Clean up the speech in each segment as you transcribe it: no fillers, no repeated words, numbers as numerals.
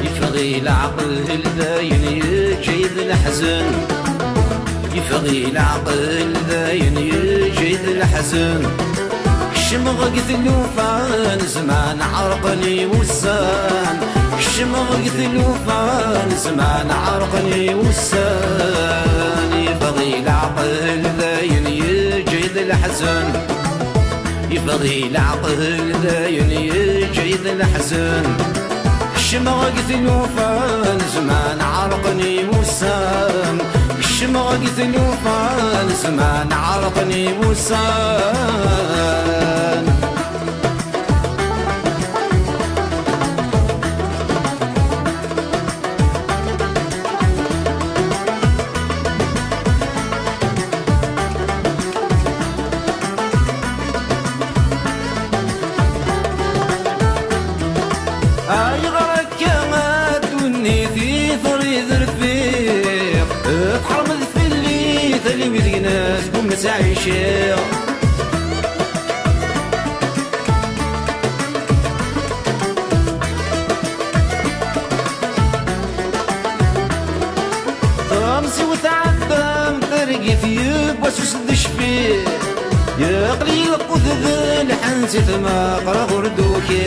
يفغي العقل الداين يجيد الحزن، يفغي العقل الداين يجيد الحزن. الشمغ قتلوفان زمان عرقني وسان، الشمغ قتلوفان زمان عرقني وسان. يفغي العقل الداين يجيد الحزن، يفغي العقل الداين يجيد الحزن. الشمغ قتلوفان زمان عرقني وسان، الشمغ قتلوفان زمان عرقني وسان. تحرمت في اللي تلميذ ناس قمت عايشة طامسي وتعدم ترقي ثيب وسوسد شفيه يا قليل قذذ لحنسي ثما قرا غردوكي.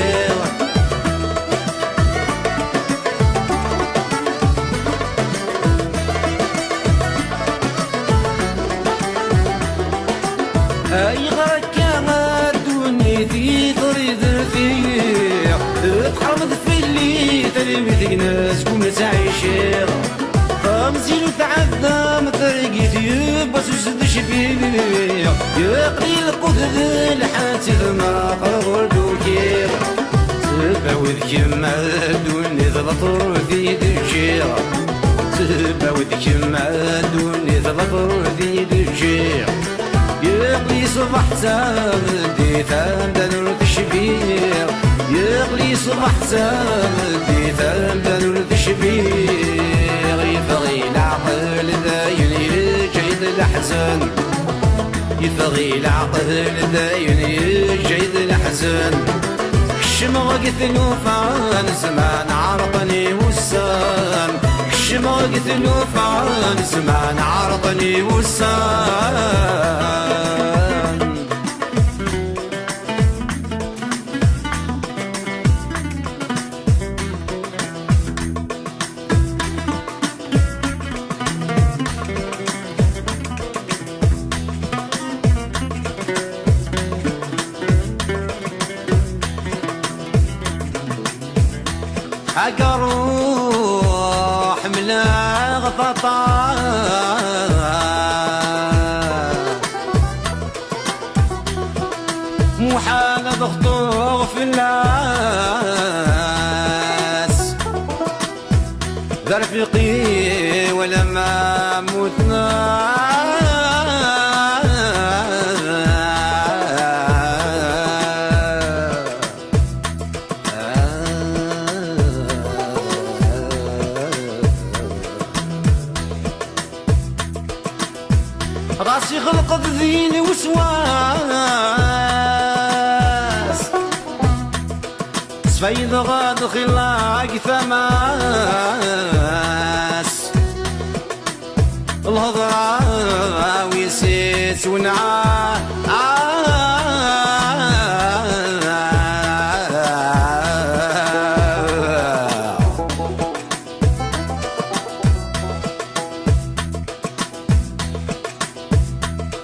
اي غرك يا دونيتي تريد فيه تحرمت في اللي تلميذ ناس قمت عايشة خمسين وتعدم طريقي ثيب وسوسد شفيه يا قليل قذذ لحاتي ثما قرا دوكي. تبعوذ كما دوني ثلاثر في دجير، تبعوذ كما دوني ثلاثر في دجير. يقلي صبح تامدي ثامدن التشبير، يقلي صبح تامدي ثامدن التشبير. يفغي العقل داين يجيد الحزن، يفغي العقل داين يجيد الحزن. الشمغ قتلوفان زمان عرقني وسان، الشمغ قتلوفان زمان عرقني وسان. أقروح ملاغ محال ضغطه في الناس ذا رفيقي ولما متنا راسي خلق ذيني وسواس سفيد غاد خلاق ثماس الهضرة ويسيت ونعا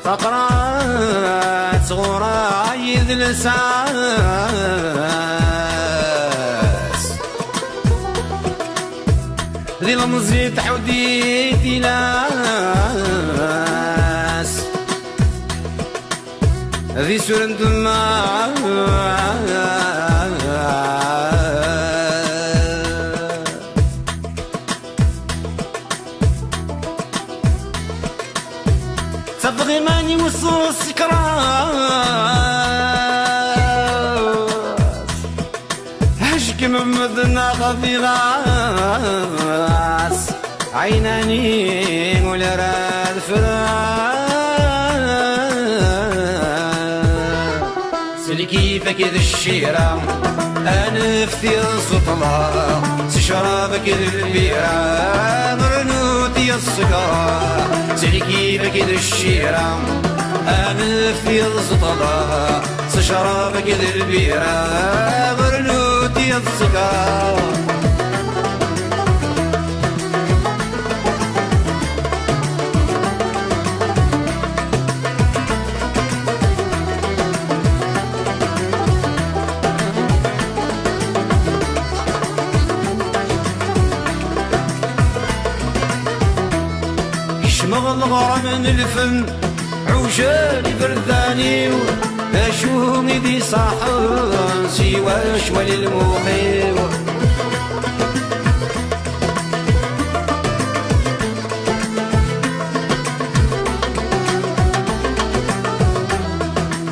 فقرات غرايد الاساس ذي المزيد حوديتي لاس ذي سرند ما صدقي ماني وصوص كراس هشك ممدنا غفي غاس عيناني ولا راد سلكي فكذا الشيرة أنا في السطلة سشربك البيرة مرنوتي السكرة سلكي فكذا الشيرة أنا في السطلة سشربك البيرة مرنوتي السكرة شمغ الغرام من الفن عوجاني برداني اشومي دي صاحن سوى شوال المخيو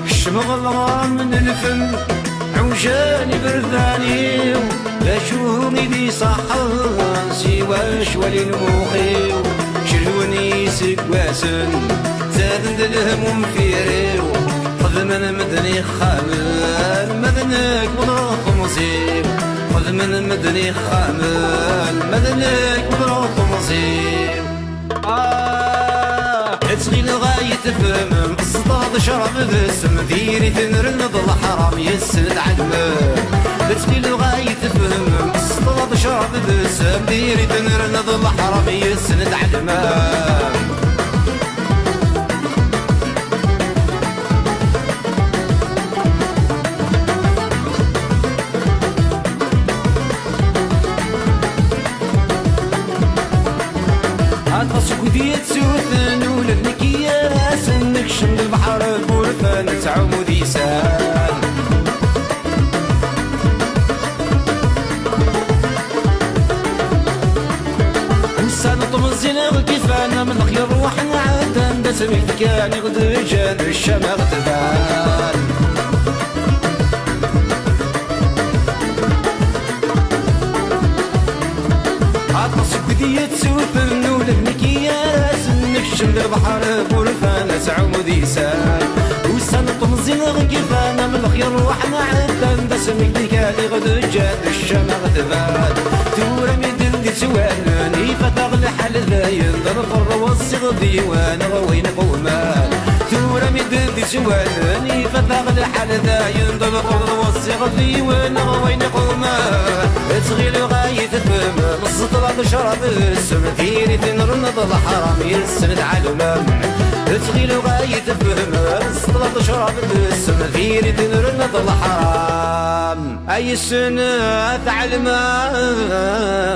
شمغ الغرام من الفن عوجاني برداني اشومي دي صاحن سوى شوال المخيو شلوني سكواسن زادن دلهم فيريو خذ من مدني خامل مدنك وضرط مصيب خذ من مدني خامل مدنك وضرط مصيب تسغي لغاية تفهم الصداد شرب باسم ذيري تنرن ضل حرام يسند عدمه تسغي لغاية تفهم الصداد شرب باسم ذيري تنرن ضل حرام يسند عدمه عطسك وديت سوثن ولدنك يا سنك شمد البحر بورفان تعوم وديسان انسان طمزين الكيفان من خير روحنا عدن دسمي كان يغدر جان الشمع غتبان عطسك وديت سوثن ولدنك يا سنك شمد البحر بورفان تعوم وديسان وسان طمزين غكيفان من خير روحنا عدن دسمي كان يغدر جان الشمع غتبان تورا ميدل دي سوالن يفتغ لحال ذاين ضرفر والصغ ديوان غوين قومان تورا ميدل دي سوالن يفتغ لحال ذاين ضرفر والصغ ديوان غوين قومان تغي لغاية تفهم السطرة شرب السم ثيري تنرن ضل حرام يسند علمان تغي لغاية تفهم السطرة شرب السم ثيري تنرن ضل حرام أي سنة تعلمان